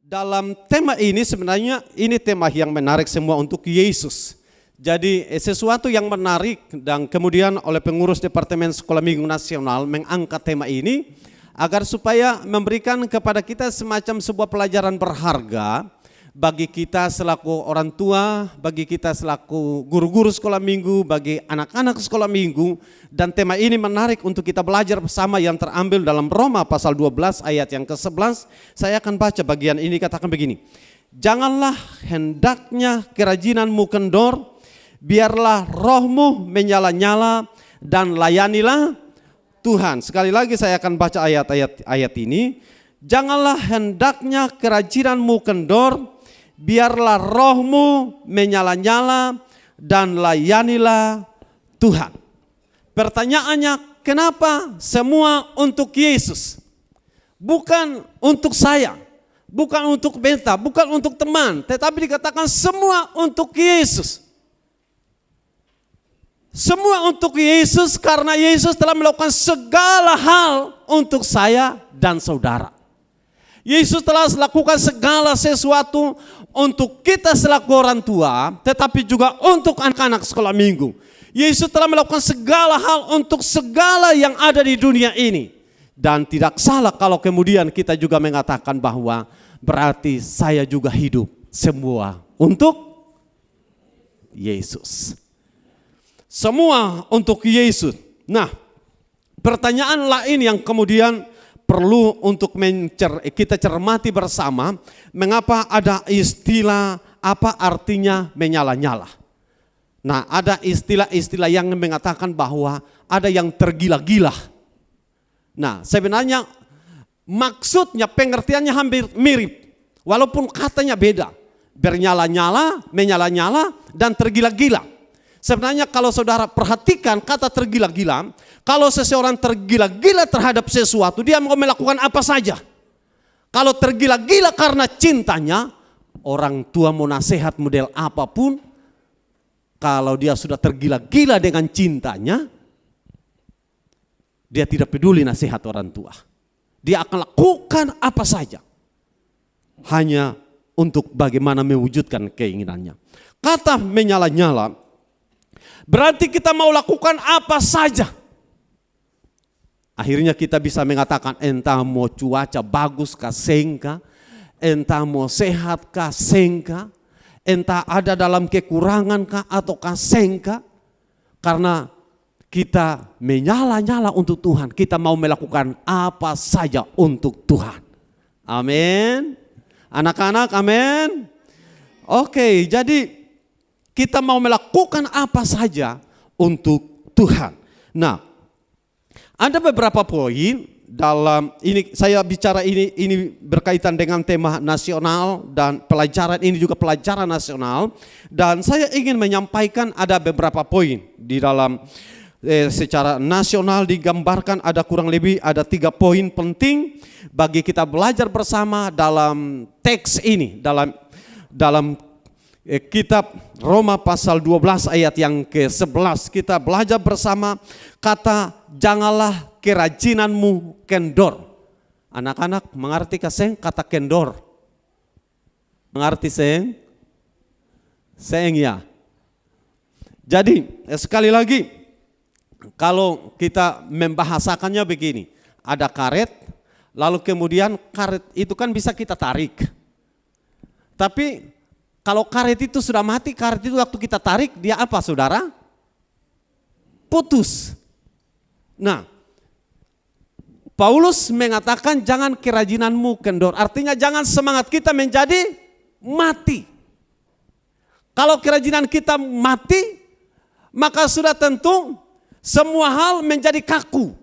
Dalam tema ini sebenarnya ini tema yang menarik semua untuk Yesus. Jadi sesuatu yang menarik dan kemudian oleh pengurus Departemen Sekolah Minggu Nasional mengangkat tema ini agar supaya memberikan kepada kita semacam sebuah pelajaran berharga bagi kita selaku orang tua, bagi kita selaku guru-guru sekolah minggu, bagi anak-anak sekolah minggu. Dan tema ini menarik untuk kita belajar bersama yang terambil dalam Roma pasal 12 ayat yang ke-11. Saya akan baca bagian ini, katakan begini. Janganlah hendaknya kerajinanmu kendor, biarlah rohmu menyala-nyala dan layanilah Tuhan. Sekali lagi saya akan baca ayat ini. Janganlah hendaknya kerajinanmu kendor, biarlah rohmu menyala-nyala dan layanilah Tuhan. Pertanyaannya, kenapa semua untuk Yesus? Bukan untuk saya, bukan untuk beta, bukan untuk teman, tetapi dikatakan semua untuk Yesus. Semua untuk Yesus karena Yesus telah melakukan segala hal untuk saya dan saudara. Yesus telah melakukan segala sesuatu untuk kita selaku orang tua, tetapi juga untuk anak-anak sekolah minggu. Yesus telah melakukan segala hal untuk segala yang ada di dunia ini. Dan tidak salah kalau kemudian kita juga mengatakan bahwa berarti saya juga hidup semua untuk Yesus. Semua untuk Yesus. Nah, pertanyaan lain yang kemudian perlu untuk kita cermati bersama, mengapa ada istilah apa artinya menyala-nyala. Nah, ada istilah-istilah yang mengatakan bahwa ada yang tergila-gila. Nah, sebenarnya maksudnya pengertiannya hampir mirip, walaupun katanya beda. Bernyala-nyala, menyala-nyala, dan tergila-gila. Sebenarnya kalau saudara perhatikan kata tergila-gila, kalau seseorang tergila-gila terhadap sesuatu, dia mau melakukan apa saja. Kalau tergila-gila karena cintanya, orang tua mau nasihat model apapun, kalau dia sudah tergila-gila dengan cintanya, dia tidak peduli nasihat orang tua. Dia akan lakukan apa saja, hanya untuk bagaimana mewujudkan keinginannya. Kata menyala-nyala, berarti kita mau lakukan apa saja. Akhirnya kita bisa mengatakan entah mau cuaca bagus kah sengka, entah mau sehat kah sengka, entah ada dalam kekurangan kah ataukah sengka. Karena kita menyala-nyala untuk Tuhan, kita mau melakukan apa saja untuk Tuhan. Amin. Anak-anak, amin. Oke, jadi kita mau melakukan apa saja untuk Tuhan. Nah, ada beberapa poin dalam ini, saya bicara ini berkaitan dengan tema nasional dan pelajaran ini juga pelajaran nasional, dan saya ingin menyampaikan ada beberapa poin di dalam secara nasional digambarkan ada kurang lebih ada 3 poin penting bagi kita belajar bersama dalam teks ini, dalam kitab Roma pasal 12 ayat yang ke-11 kita belajar bersama kata janganlah kerajinanmu kendor. Anak-anak mengerti kaseng kata kendor? Mengerti seng? Seng ya. Jadi sekali lagi kalau kita membahasakannya begini, ada karet, lalu kemudian karet itu kan bisa kita tarik. Tapi kalau karet itu sudah mati, karet itu waktu kita tarik dia apa saudara? Putus. Nah, Paulus mengatakan jangan kerajinanmu kendor. Artinya jangan semangat kita menjadi mati. Kalau kerajinan kita mati, maka sudah tentu semua hal menjadi kaku.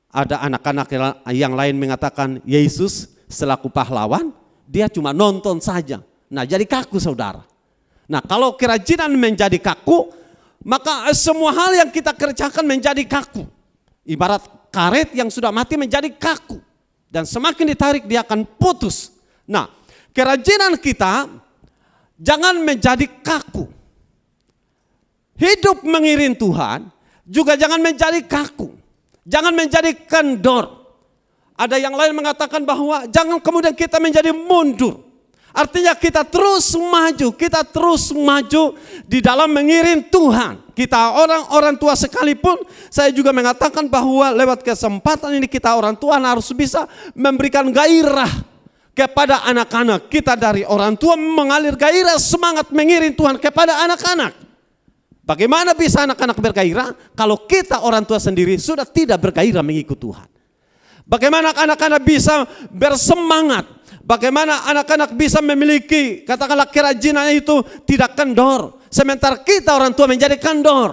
Ada anak-anak yang lain mengatakan Yesus selaku pahlawan, dia cuma nonton saja. Nah, jadi kaku saudara. Nah, kalau kerajinan menjadi kaku, maka semua hal yang kita kerjakan menjadi kaku. Ibarat karet yang sudah mati menjadi kaku. Dan semakin ditarik dia akan putus. Nah, kerajinan kita jangan menjadi kaku. Hidup mengiring Tuhan juga jangan menjadi kaku. Jangan menjadi kendor. Ada yang lain mengatakan bahwa jangan kemudian kita menjadi mundur. Artinya kita terus maju di dalam mengiring Tuhan. Kita orang tua sekalipun, saya juga mengatakan bahwa lewat kesempatan ini kita orang tua harus bisa memberikan gairah kepada anak-anak. Kita dari orang tua mengalir gairah semangat mengiring Tuhan kepada anak-anak. Bagaimana bisa anak-anak bergairah kalau kita orang tua sendiri sudah tidak bergairah mengikut Tuhan? Bagaimana anak-anak bisa bersemangat? Bagaimana anak-anak bisa memiliki katakanlah kerajinan itu tidak kendor, sementara kita orang tua menjadi kendor.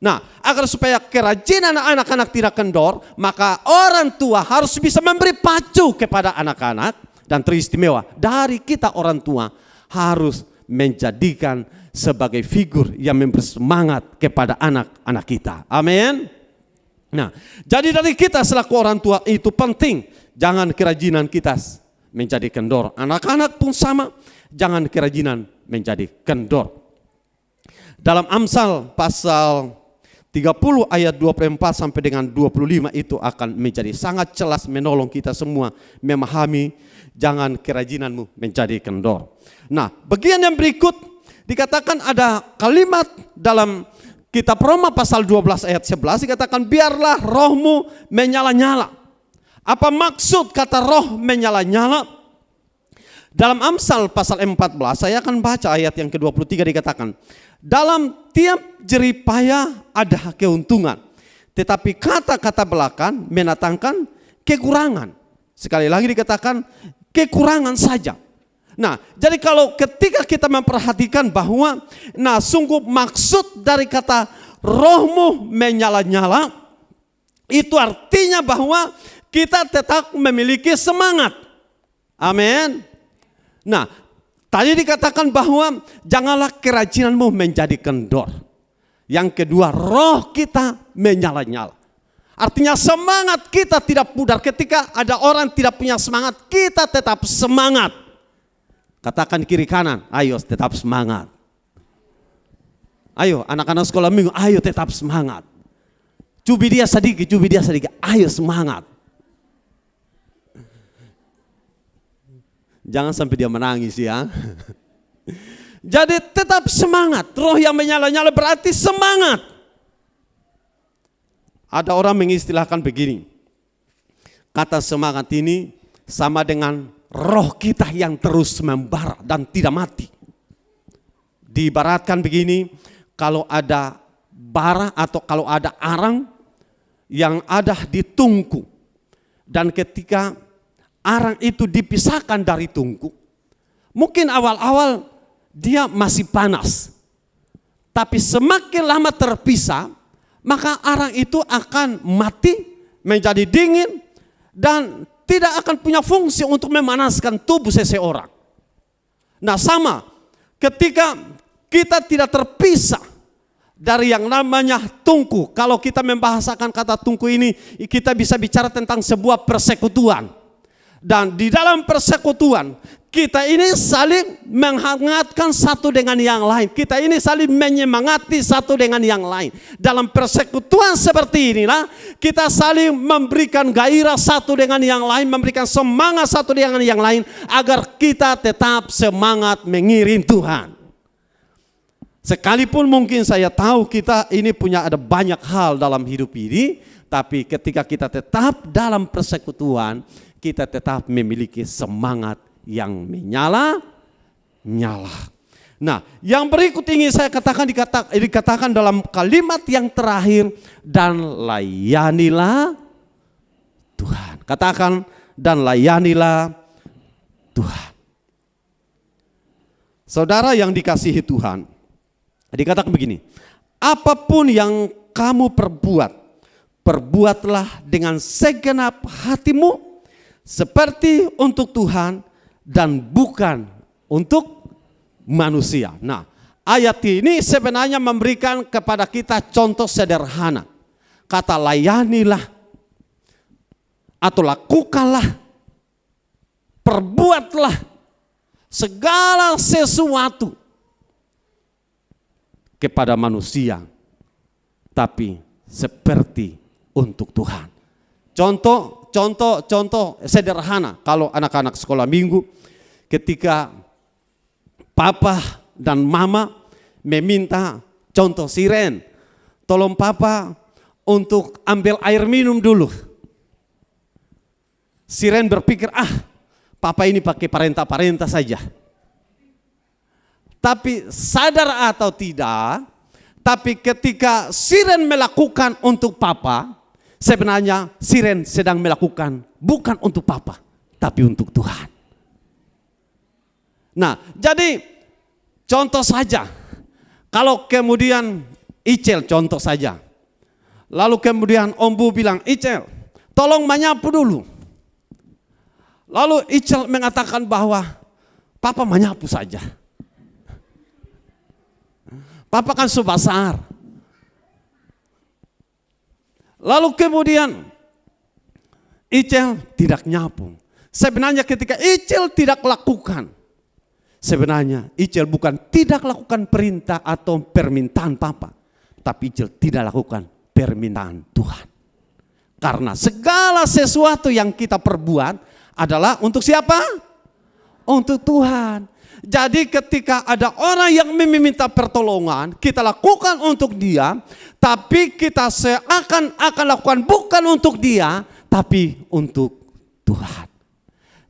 Nah, agar supaya kerajinan anak-anak tidak kendor, maka orang tua harus bisa memberi pacu kepada anak-anak. Dan teristimewa dari kita orang tua harus menjadikan sebagai figur yang memberi semangat kepada anak-anak kita. Amin. Nah, jadi dari kita selaku orang tua itu penting, jangan kerajinan kita menjadi kendor. Anak-anak pun sama, jangan kerajinan menjadi kendor. Dalam Amsal pasal 30 ayat 24 sampai dengan 25 itu akan menjadi sangat jelas menolong kita semua memahami jangan kerajinanmu menjadi kendor. Nah, bagian yang berikut dikatakan ada kalimat dalam kitab Roma pasal 12 ayat 11 dikatakan biarlah rohmu menyala-nyala. Apa maksud kata roh menyala-nyala? Dalam Amsal pasal 14 saya akan baca ayat yang ke-23 dikatakan, dalam tiap jeripaya ada keuntungan, tetapi kata-kata belakang mendatangkan kekurangan. Sekali lagi dikatakan kekurangan saja. Nah, jadi kalau ketika kita memperhatikan bahwa sungguh maksud dari kata rohmu menyala-nyala itu artinya bahwa kita tetap memiliki semangat. Amin. Nah, tadi dikatakan bahwa janganlah kerajinanmu menjadi kendor. Yang kedua, roh kita menyala-nyala. Artinya semangat kita tidak pudar. Ketika ada orang tidak punya semangat, kita tetap semangat. Katakan kiri kanan, ayo tetap semangat. Ayo anak-anak sekolah minggu, ayo tetap semangat. Cubi dia sedikit, ayo semangat. Jangan sampai dia menangis ya. Jadi tetap semangat. Roh yang menyala-nyala berarti semangat. Ada orang mengistilahkan begini. Kata semangat ini sama dengan roh kita yang terus membara dan tidak mati. Diibaratkan begini, kalau ada bara atau kalau ada arang yang ada di tungku. Dan ketika arang itu dipisahkan dari tungku, mungkin awal-awal dia masih panas. Tapi semakin lama terpisah, maka arang itu akan mati, menjadi dingin, dan tidak akan punya fungsi untuk memanaskan tubuh seseorang. Nah sama, ketika kita tidak terpisah dari yang namanya tungku. Kalau kita membahasakan kata tungku ini, kita bisa bicara tentang sebuah persekutuan. Dan di dalam persekutuan, kita ini saling menghangatkan satu dengan yang lain. Kita ini saling menyemangati satu dengan yang lain. Dalam persekutuan seperti inilah, kita saling memberikan gairah satu dengan yang lain, memberikan semangat satu dengan yang lain, agar kita tetap semangat mengiring Tuhan. Sekalipun mungkin saya tahu kita ini punya ada banyak hal dalam hidup ini, tapi ketika kita tetap dalam persekutuan, kita tetap memiliki semangat yang menyala-nyala. Nah, yang berikut ingin saya dikatakan dalam kalimat yang terakhir, dan layanilah Tuhan. Katakan, dan layanilah Tuhan. Saudara yang dikasihi Tuhan, dikatakan begini, apapun yang kamu perbuat, perbuatlah dengan segenap hatimu, seperti untuk Tuhan dan bukan untuk manusia. Nah, ayat ini sebenarnya memberikan kepada kita contoh sederhana. Kata layanilah atau lakukanlah, perbuatlah segala sesuatu kepada manusia, tapi seperti untuk Tuhan. Contoh contoh sederhana kalau anak-anak sekolah minggu, ketika papa dan mama meminta contoh siren, tolong papa untuk ambil air minum dulu. Siren berpikir, papa ini pakai parenta-parenta saja. Tapi sadar atau tidak, tapi ketika siren melakukan untuk papa, sebenarnya siren sedang melakukan bukan untuk papa, tapi untuk Tuhan. Nah, jadi contoh saja, kalau kemudian Icel contoh saja, lalu kemudian Om Bu bilang, Icel tolong menyapu dulu. Lalu Icel mengatakan bahwa papa menyapu saja. Papa kan sebesar. Lalu kemudian Icel tidak nyapu. Sebenarnya ketika Icel tidak lakukan, sebenarnya Icel bukan tidak lakukan perintah atau permintaan papa, tapi Icel tidak lakukan permintaan Tuhan. Karena segala sesuatu yang kita perbuat adalah untuk siapa? Untuk Tuhan. Jadi ketika ada orang yang meminta pertolongan, kita lakukan untuk dia, tapi kita seakan-akan lakukan bukan untuk dia, tapi untuk Tuhan.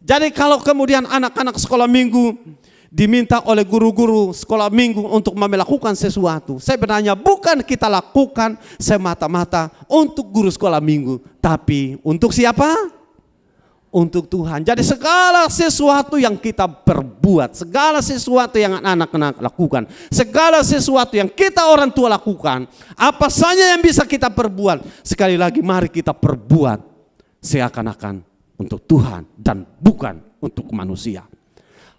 Jadi kalau kemudian anak-anak sekolah minggu diminta oleh guru-guru sekolah minggu untuk melakukan sesuatu, sebenarnya bukan kita lakukan semata-mata untuk guru sekolah minggu, tapi untuk siapa? Untuk Tuhan. Jadi segala sesuatu yang kita perbuat, segala sesuatu yang anak-anak lakukan, segala sesuatu yang kita orang tua lakukan, apa saja yang bisa kita perbuat, sekali lagi mari kita perbuat seakan-akan untuk Tuhan dan bukan untuk manusia.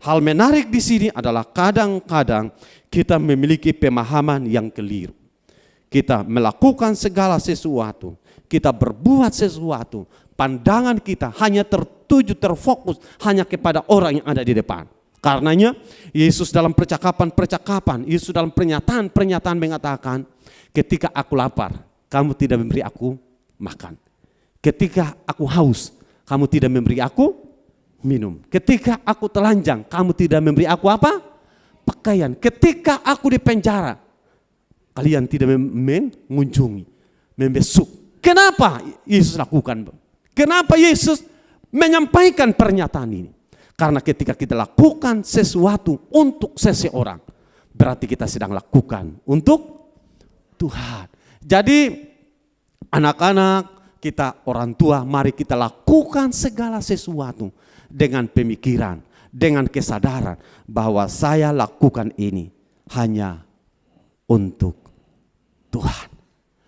Hal menarik di sini adalah kadang-kadang kita memiliki pemahaman yang keliru. Kita melakukan segala sesuatu, kita berbuat sesuatu, pandangan kita hanya terfokus hanya kepada orang yang ada di depan. Karenanya Yesus dalam percakapan, Yesus dalam pernyataan mengatakan, ketika aku lapar, kamu tidak memberi aku makan. Ketika aku haus, kamu tidak memberi aku minum. Ketika aku telanjang, kamu tidak memberi aku apa? Pakaian. Ketika aku di penjara, kalian tidak mengunjungi, membesuk. Kenapa Yesus lakukan? Kenapa Yesus menyampaikan pernyataan ini? Karena ketika kita lakukan sesuatu untuk seseorang, berarti kita sedang lakukan untuk Tuhan. Jadi anak-anak kita, orang tua, mari kita lakukan segala sesuatu dengan pemikiran, dengan kesadaran bahwa saya lakukan ini hanya untuk Tuhan.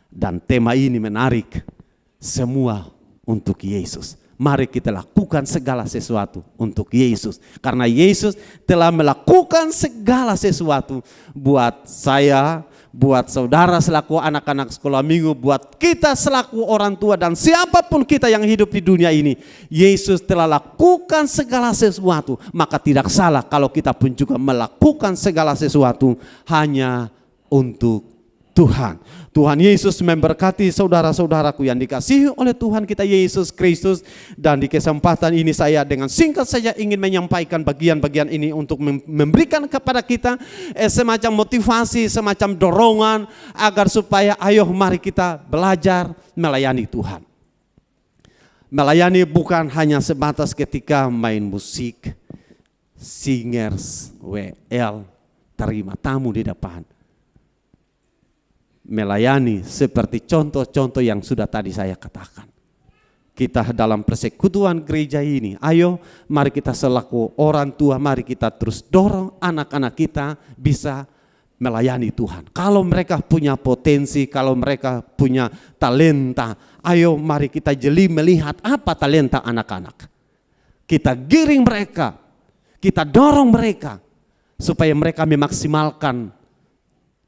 Dan tema ini menarik, semua untuk Yesus. Mari kita lakukan segala sesuatu untuk Yesus. Karena Yesus telah melakukan segala sesuatu buat saya, buat saudara selaku anak-anak sekolah minggu, buat kita selaku orang tua dan siapapun kita yang hidup di dunia ini. Yesus telah lakukan segala sesuatu. Maka tidak salah kalau kita pun juga melakukan segala sesuatu hanya untuk Tuhan. Tuhan Yesus memberkati saudara-saudaraku yang dikasihi oleh Tuhan kita Yesus Kristus. Dan di kesempatan ini saya dengan singkat saja ingin menyampaikan bagian-bagian ini untuk memberikan kepada kita semacam motivasi, semacam dorongan agar supaya ayo mari kita belajar melayani Tuhan. Melayani bukan hanya sebatas ketika main musik, singers, WL, terima tamu di depan. Melayani seperti contoh-contoh yang sudah tadi saya katakan. Kita dalam persekutuan gereja ini, ayo mari kita selaku orang tua, mari kita terus dorong anak-anak kita bisa melayani Tuhan. Kalau mereka punya potensi, kalau mereka punya talenta, ayo mari kita jeli melihat apa talenta anak-anak. Kita giring mereka, kita dorong mereka supaya mereka memaksimalkan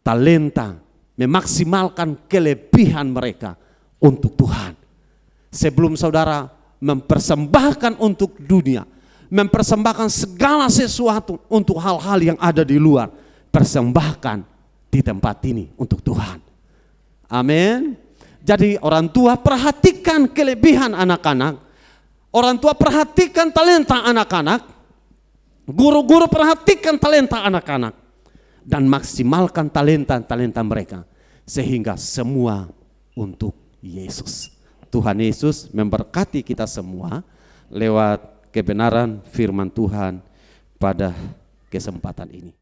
talenta, memaksimalkan kelebihan mereka untuk Tuhan. Sebelum saudara mempersembahkan untuk dunia, mempersembahkan segala sesuatu untuk hal-hal yang ada di luar, persembahkan di tempat ini untuk Tuhan. Amin. Jadi orang tua perhatikan kelebihan anak-anak, Orang tua perhatikan talenta anak-anak, guru-guru perhatikan talenta anak-anak, dan maksimalkan talenta-talenta mereka, sehingga semua untuk Yesus. Tuhan Yesus memberkati kita semua lewat kebenaran firman Tuhan pada kesempatan ini.